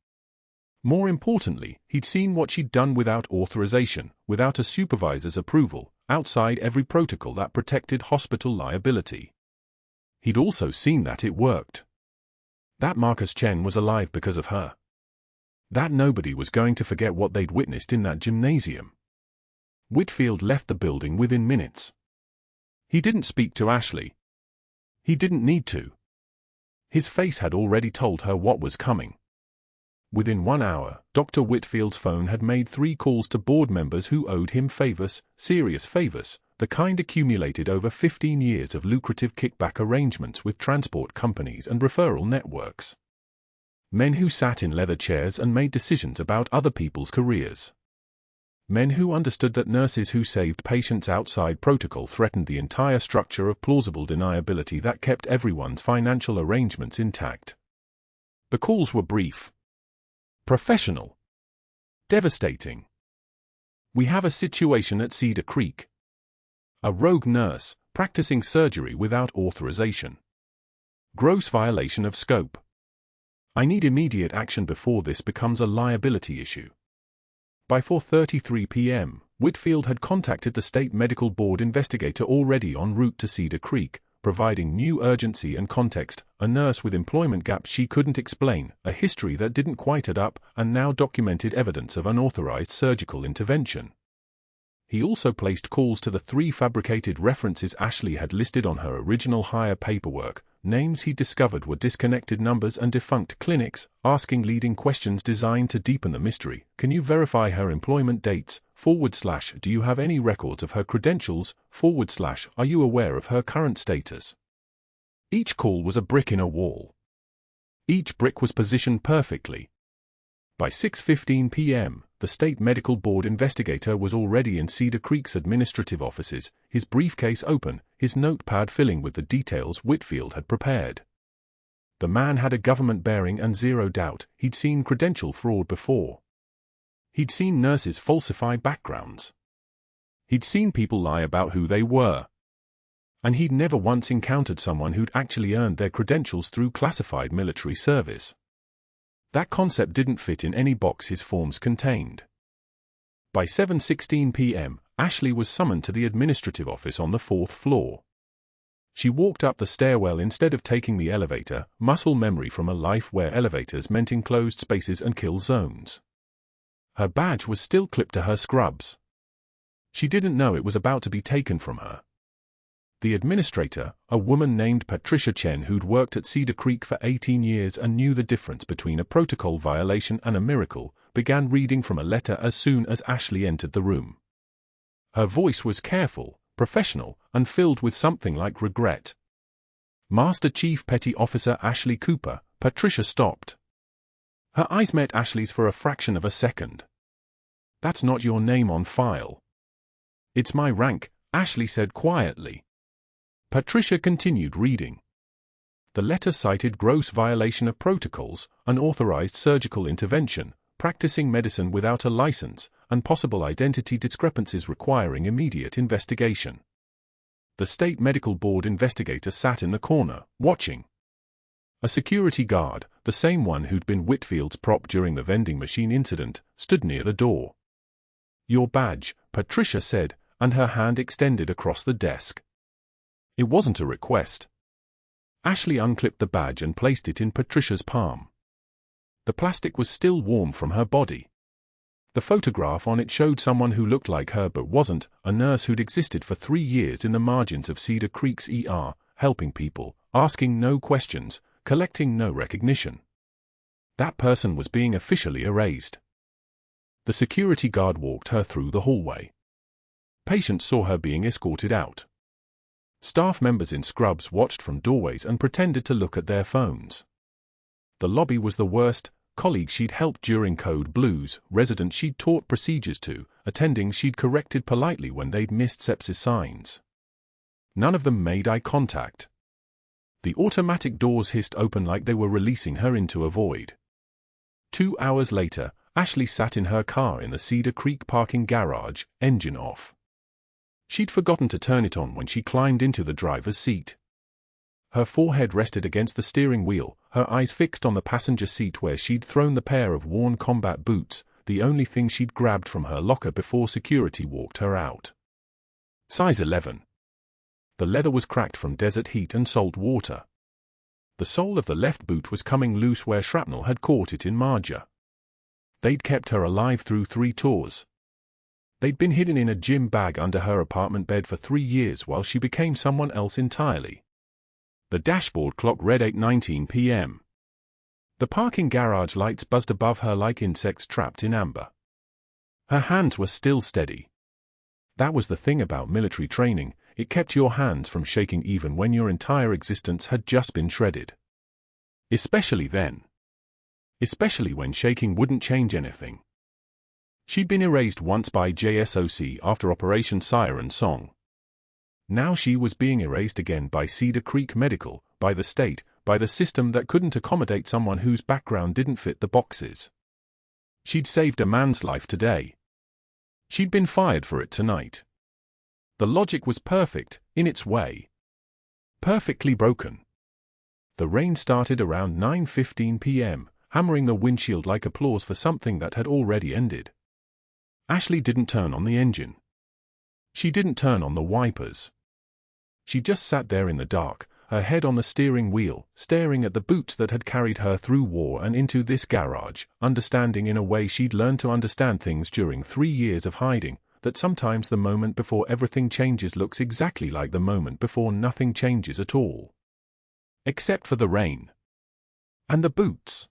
[SPEAKER 1] More importantly, he'd seen what she'd done without authorization, without a supervisor's approval, outside every protocol that protected hospital liability. He'd also seen that it worked. That Marcus Chen was alive because of her. That nobody was going to forget what they'd witnessed in that gymnasium. Whitfield left the building within minutes. He didn't speak to Ashley. He didn't need to. His face had already told her what was coming. Within 1 hour, Dr. Whitfield's phone had made 3 calls to board members who owed him favors, serious favors, the kind accumulated over 15 years of lucrative kickback arrangements with transport companies and referral networks. Men who sat in leather chairs and made decisions about other people's careers. Men who understood that nurses who saved patients outside protocol threatened the entire structure of plausible deniability that kept everyone's financial arrangements intact. The calls were brief. Professional. Devastating. "We have a situation at Cedar Creek. A rogue nurse, practicing surgery without authorization. Gross violation of scope. I need immediate action before this becomes a liability issue." By 4:33 p.m., Whitfield had contacted the state medical board investigator already en route to Cedar Creek, providing new urgency and context, a nurse with employment gaps she couldn't explain, a history that didn't quite add up, and now documented evidence of unauthorized surgical intervention. He also placed calls to the 3 fabricated references Ashley had listed on her original hire paperwork, names he discovered were disconnected numbers and defunct clinics, asking leading questions designed to deepen the mystery. Can you verify her employment dates? / Do you have any records of her credentials? / Are you aware of her current status? Each call was a brick in a wall. Each brick was positioned perfectly. By 6:15 p.m., the state medical board investigator was already in Cedar Creek's administrative offices, his briefcase open, his notepad filling with the details Whitfield had prepared. The man had a government bearing and zero doubt he'd seen credential fraud before. He'd seen nurses falsify backgrounds. He'd seen people lie about who they were. And he'd never once encountered someone who'd actually earned their credentials through classified military service. That concept didn't fit in any box his forms contained. By 7:16 p.m., Ashley was summoned to the administrative office on the 4th floor. She walked up the stairwell instead of taking the elevator, muscle memory from a life where elevators meant enclosed spaces and kill zones. Her badge was still clipped to her scrubs. She didn't know it was about to be taken from her. The administrator, a woman named Patricia Chen who'd worked at Cedar Creek for 18 years and knew the difference between a protocol violation and a miracle, began reading from a letter as soon as Ashley entered the room. Her voice was careful, professional, and filled with something like regret. Master Chief Petty Officer Ashley Cooper, Patricia stopped. Her eyes met Ashley's for a fraction of a second. That's not your name on file. It's my rank, Ashley said quietly. Patricia continued reading. The letter cited gross violation of protocols, unauthorized surgical intervention, practicing medicine without a license, and possible identity discrepancies requiring immediate investigation. The State Medical Board investigator sat in the corner, watching. A security guard, the same one who'd been Whitfield's prop during the vending machine incident, stood near the door. Your badge, Patricia said, and her hand extended across the desk. It wasn't a request. Ashley unclipped the badge and placed it in Patricia's palm. The plastic was still warm from her body. The photograph on it showed someone who looked like her but wasn't, a nurse who'd existed for 3 years in the margins of Cedar Creek's ER, helping people, asking no questions, collecting no recognition. That person was being officially erased. The security guard walked her through the hallway. Patients saw her being escorted out. Staff members in scrubs watched from doorways and pretended to look at their phones. The lobby was the worst. Colleagues she'd helped during Code Blues, residents she'd taught procedures to, attendings she'd corrected politely when they'd missed sepsis signs. None of them made eye contact. The automatic doors hissed open like they were releasing her into a void. 2 hours later, Ashley sat in her car in the Cedar Creek parking garage, engine off. She'd forgotten to turn it on when she climbed into the driver's seat. Her forehead rested against the steering wheel, her eyes fixed on the passenger seat where she'd thrown the pair of worn combat boots, the only thing she'd grabbed from her locker before security walked her out. Size 11. The leather was cracked from desert heat and salt water. The sole of the left boot was coming loose where shrapnel had caught it in Marjah. They'd kept her alive through 3 tours. They'd been hidden in a gym bag under her apartment bed for 3 years while she became someone else entirely. The dashboard clock read 8:19 p.m. The parking garage lights buzzed above her like insects trapped in amber. Her hands were still steady. That was the thing about military training, it kept your hands from shaking even when your entire existence had just been shredded. Especially then. Especially when shaking wouldn't change anything. She'd been erased once by JSOC after Operation Siren Song. Now she was being erased again by Cedar Creek Medical, by the state, by the system that couldn't accommodate someone whose background didn't fit the boxes. She'd saved a man's life today. She'd been fired for it tonight. The logic was perfect, in its way. Perfectly broken. The rain started around 9:15 p.m., hammering the windshield like applause for something that had already ended. Ashley didn't turn on the engine. She didn't turn on the wipers. She just sat there in the dark, her head on the steering wheel, staring at the boots that had carried her through war and into this garage, understanding in a way she'd learned to understand things during 3 years of hiding, that sometimes the moment before everything changes looks exactly like the moment before nothing changes at all. Except for the rain. And the boots.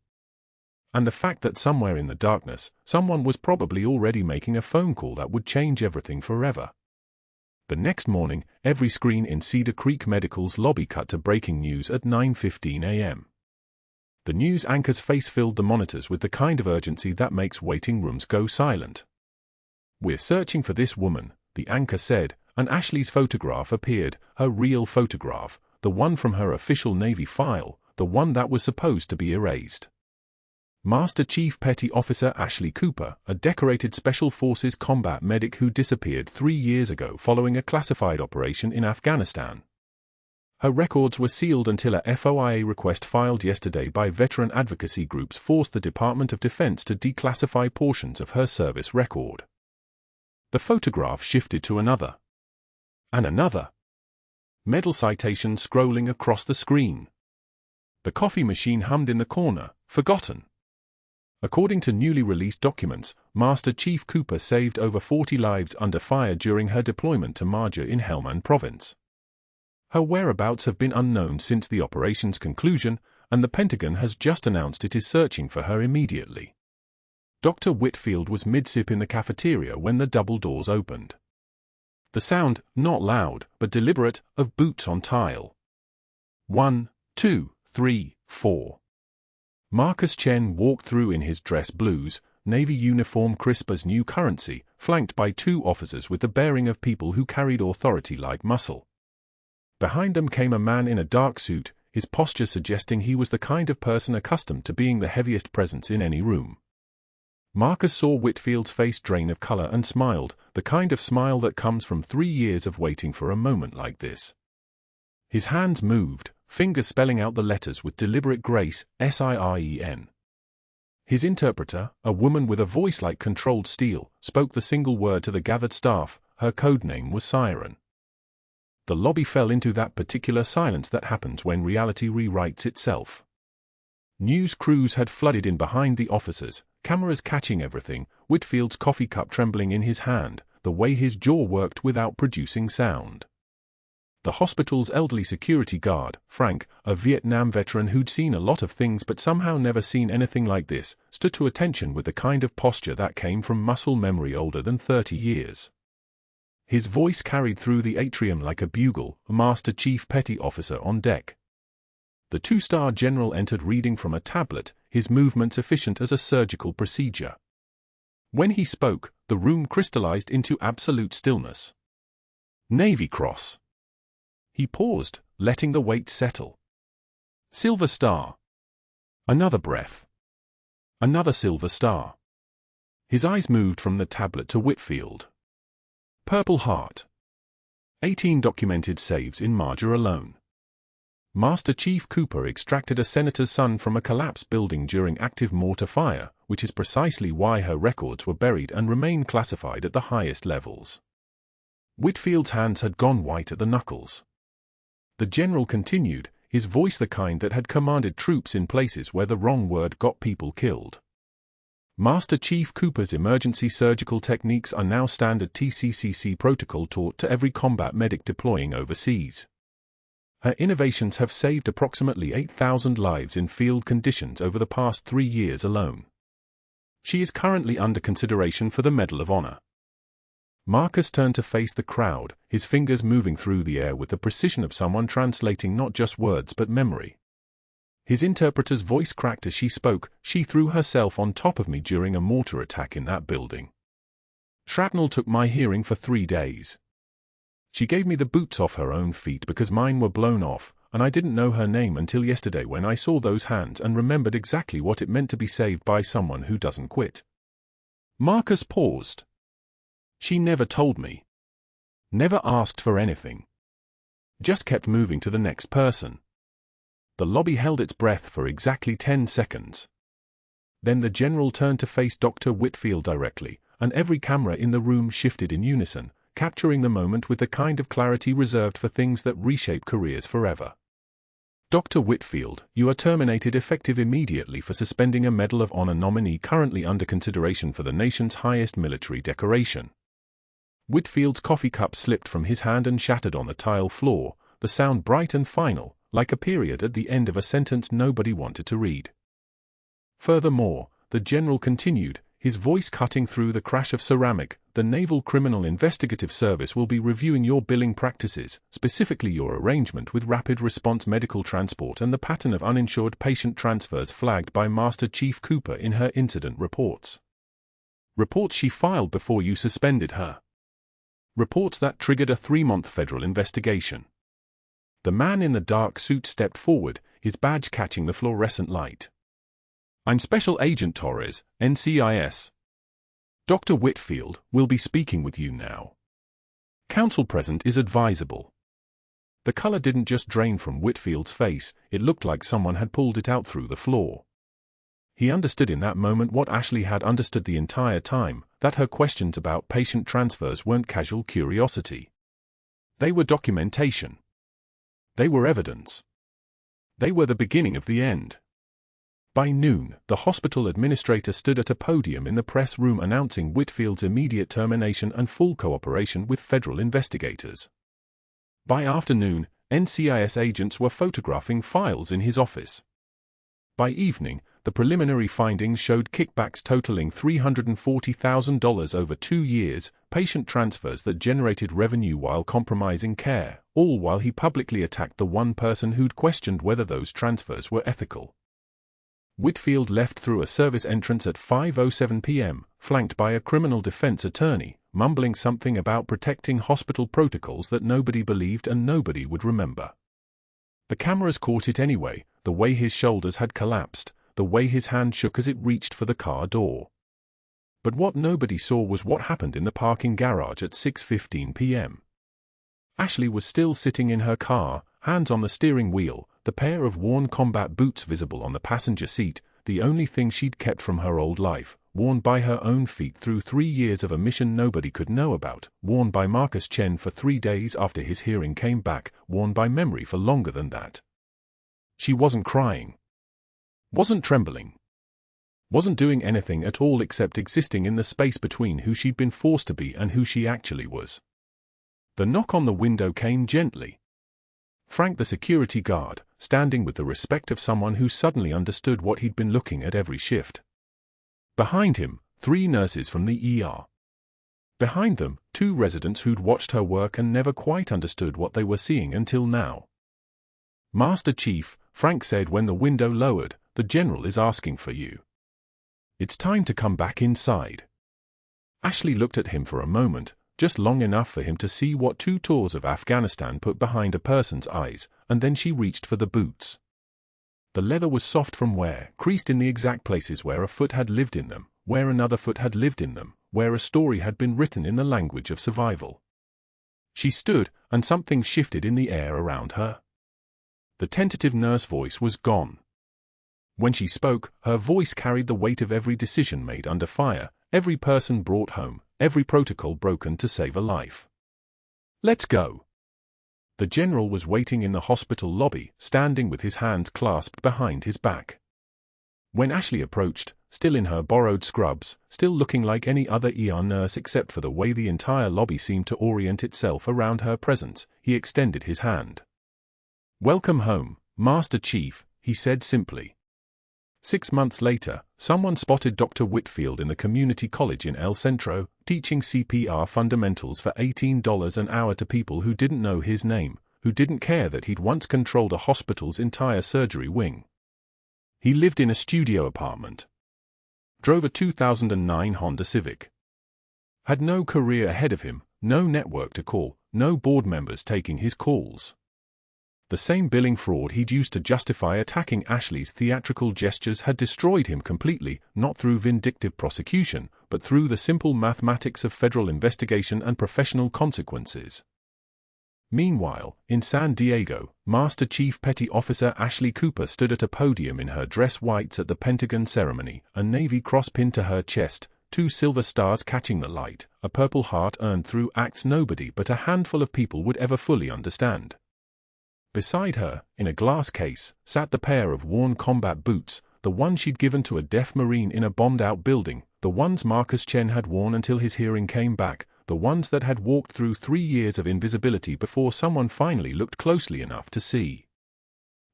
[SPEAKER 1] And the fact that somewhere in the darkness, someone was probably already making a phone call that would change everything forever. The next morning, every screen in Cedar Creek Medical's lobby cut to breaking news at 9:15 a.m. The news anchor's face filled the monitors with the kind of urgency that makes waiting rooms go silent. "We're searching for this woman," the anchor said, and Ashley's photograph appeared, her real photograph, the one from her official Navy file, the one that was supposed to be erased. Master Chief Petty Officer Ashley Cooper, a decorated Special Forces combat medic who disappeared 3 years ago following a classified operation in Afghanistan. Her records were sealed until a FOIA request filed yesterday by veteran advocacy groups forced the Department of Defense to declassify portions of her service record. The photograph shifted to another. And another. Medal citation scrolling across the screen. The coffee machine hummed in the corner, forgotten. According to newly released documents, Master Chief Cooper saved over 40 lives under fire during her deployment to Marjah in Helmand Province. Her whereabouts have been unknown since the operation's conclusion, and the Pentagon has just announced it is searching for her immediately. Dr. Whitfield was mid-sip in the cafeteria when the double doors opened. The sound, not loud, but deliberate, of boots on tile. 1, 2, 3, 4. Marcus Chen walked through in his dress blues, navy uniform crisp as new currency, flanked by 2 officers with the bearing of people who carried authority like muscle. Behind them came a man in a dark suit, his posture suggesting he was the kind of person accustomed to being the heaviest presence in any room. Marcus saw Whitfield's face drain of color and smiled, the kind of smile that comes from 3 years of waiting for a moment like this. His hands moved, fingers spelling out the letters with deliberate grace, SIREN. His interpreter, a woman with a voice like controlled steel, spoke the single word to the gathered staff. Her code name was Siren. The lobby fell into that particular silence that happens when reality rewrites itself. News crews had flooded in behind the officers, cameras catching everything, Whitfield's coffee cup trembling in his hand, the way his jaw worked without producing sound. The hospital's elderly security guard, Frank, a Vietnam veteran who'd seen a lot of things but somehow never seen anything like this, stood to attention with the kind of posture that came from muscle memory older than 30 years. His voice carried through the atrium like a bugle, Master Chief Petty Officer on deck. The 2-star general entered reading from a tablet, his movements efficient as a surgical procedure. When he spoke, the room crystallized into absolute stillness. Navy Cross. He paused, letting the weight settle. Silver Star. Another breath. Another Silver Star. His eyes moved from the tablet to Whitfield. Purple Heart. 18 documented saves in Marjah alone. Master Chief Cooper extracted a senator's son from a collapsed building during active mortar fire, which is precisely why her records were buried and remain classified at the highest levels. Whitfield's hands had gone white at the knuckles. The general continued, his voice the kind that had commanded troops in places where the wrong word got people killed. Master Chief Cooper's emergency surgical techniques are now standard TCCC protocol taught to every combat medic deploying overseas. Her innovations have saved approximately 8,000 lives in field conditions over the past 3 years alone. She is currently under consideration for the Medal of Honor. Marcus turned to face the crowd, his fingers moving through the air with the precision of someone translating not just words but memory. His interpreter's voice cracked as she spoke. She threw herself on top of me during a mortar attack in that building. Shrapnel took my hearing for 3 days. She gave me the boots off her own feet because mine were blown off, and I didn't know her name until yesterday when I saw those hands and remembered exactly what it meant to be saved by someone who doesn't quit. Marcus paused. She never told me. Never asked for anything. Just kept moving to the next person. The lobby held its breath for exactly 10 seconds. Then the general turned to face Dr. Whitfield directly, and every camera in the room shifted in unison, capturing the moment with the kind of clarity reserved for things that reshape careers forever. Dr. Whitfield, you are terminated effective immediately for suspending a Medal of Honor nominee currently under consideration for the nation's highest military decoration. Whitfield's coffee cup slipped from his hand and shattered on the tile floor, the sound bright and final, like a period at the end of a sentence nobody wanted to read. Furthermore, the general continued, his voice cutting through the crash of ceramic, the Naval Criminal Investigative Service will be reviewing your billing practices, specifically your arrangement with rapid response medical transport and the pattern of uninsured patient transfers flagged by Master Chief Cooper in her incident reports. Reports she filed before you suspended her. Reports that triggered a 3-month federal investigation. The man in the dark suit stepped forward, his badge catching the fluorescent light. I'm Special Agent Torres, NCIS. Dr. Whitfield will be speaking with you now. Counsel present is advisable. The color didn't just drain from Whitfield's face, it looked like someone had pulled it out through the floor. He understood in that moment what Ashley had understood the entire time, that her questions about patient transfers weren't casual curiosity. They were documentation. They were evidence. They were the beginning of the end. By noon, the hospital administrator stood at a podium in the press room announcing Whitfield's immediate termination and full cooperation with federal investigators. By afternoon, NCIS agents were photographing files in his office. By evening, the preliminary findings showed kickbacks totaling $340,000 over 2 years, patient transfers that generated revenue while compromising care, all while he publicly attacked the one person who'd questioned whether those transfers were ethical. Whitfield left through a service entrance at 5:07 p.m., flanked by a criminal defense attorney, mumbling something about protecting hospital protocols that nobody believed and nobody would remember. The cameras caught it anyway, the way his shoulders had collapsed, the way his hand shook as it reached for the car door. But what nobody saw was what happened in the parking garage at 6:15 p.m. Ashley was still sitting in her car, hands on the steering wheel, the pair of worn combat boots visible on the passenger seat, the only thing she'd kept from her old life, worn by her own feet through 3 years of a mission nobody could know about, worn by Marcus Chen for 3 days after his hearing came back, worn by memory for longer than that. She wasn't crying. Wasn't trembling. Wasn't doing anything at all except existing in the space between who she'd been forced to be and who she actually was. The knock on the window came gently. Frank, the security guard, standing with the respect of someone who suddenly understood what he'd been looking at every shift. Behind him, 3 nurses from the ER. Behind them, 2 residents who'd watched her work and never quite understood what they were seeing until now. "Master Chief," Frank said when the window lowered, "the general is asking for you. It's time to come back inside." Ashley looked at him for a moment, just long enough for him to see what 2 tours of Afghanistan put behind a person's eyes, and then she reached for the boots. The leather was soft from wear, creased in the exact places where a foot had lived in them, where another foot had lived in them, where a story had been written in the language of survival. She stood, and something shifted in the air around her. The tentative nurse voice was gone. When she spoke, her voice carried the weight of every decision made under fire, every person brought home, every protocol broken to save a life. "Let's go." The general was waiting in the hospital lobby, standing with his hands clasped behind his back. When Ashley approached, still in her borrowed scrubs, still looking like any other ER nurse except for the way the entire lobby seemed to orient itself around her presence, he extended his hand. "Welcome home, Master Chief," he said simply. 6 months later, someone spotted Dr. Whitfield in the community college in El Centro, teaching CPR fundamentals for $18 an hour to people who didn't know his name, who didn't care that he'd once controlled a hospital's entire surgery wing. He lived in a studio apartment. Drove a 2009 Honda Civic. Had no career ahead of him, no network to call, no board members taking his calls. The same billing fraud he'd used to justify attacking Ashley's theatrical gestures had destroyed him completely, not through vindictive prosecution, but through the simple mathematics of federal investigation and professional consequences. Meanwhile, in San Diego, Master Chief Petty Officer Ashley Cooper stood at a podium in her dress whites at the Pentagon ceremony, a Navy cross pinned to her chest, 2 silver stars catching the light, a Purple Heart earned through acts nobody but a handful of people would ever fully understand. Beside her, in a glass case, sat the pair of worn combat boots, the one she'd given to a deaf Marine in a bombed-out building, the ones Marcus Chen had worn until his hearing came back, the ones that had walked through 3 years of invisibility before someone finally looked closely enough to see.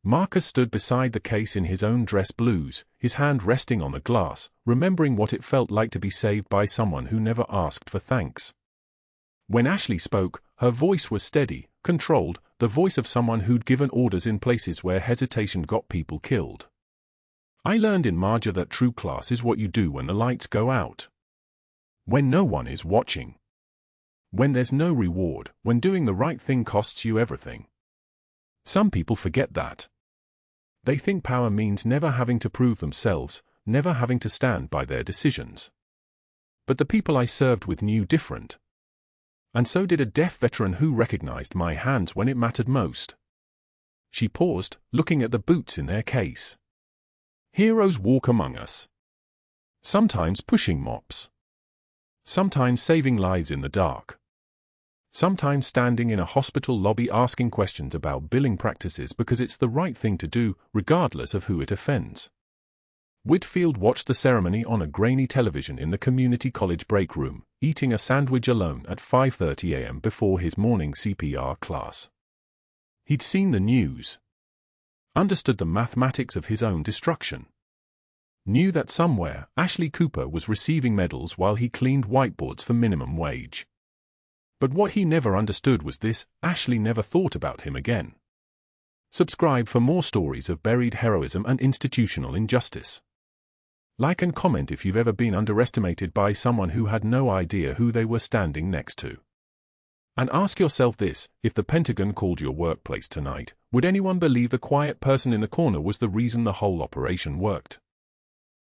[SPEAKER 1] Marcus stood beside the case in his own dress blues, his hand resting on the glass, remembering what it felt like to be saved by someone who never asked for thanks. When Ashley spoke, her voice was steady, controlled, the voice of someone who'd given orders in places where hesitation got people killed. "I learned in Marjah that true class is what you do when the lights go out. When no one is watching. When there's no reward, when doing the right thing costs you everything. Some people forget that. They think power means never having to prove themselves, never having to stand by their decisions. But the people I served with knew different. And so did a deaf veteran who recognized my hands when it mattered most. She paused, looking at the boots in their case. Heroes walk among us. Sometimes pushing mops. Sometimes saving lives in the dark. Sometimes standing in a hospital lobby asking questions about billing practices because it's the right thing to do, regardless of who it offends. Whitfield watched the ceremony on a grainy television in the community college break room, eating a sandwich alone at 5:30 a.m. before his morning CPR class. He'd seen the news. Understood the mathematics of his own destruction. Knew that somewhere, Ashley Cooper was receiving medals while he cleaned whiteboards for minimum wage. But what he never understood was this: Ashley never thought about him again. Subscribe for more stories of buried heroism and institutional injustice. Like and comment if you've ever been underestimated by someone who had no idea who they were standing next to. And ask yourself this: if the Pentagon called your workplace tonight, would anyone believe the quiet person in the corner was the reason the whole operation worked?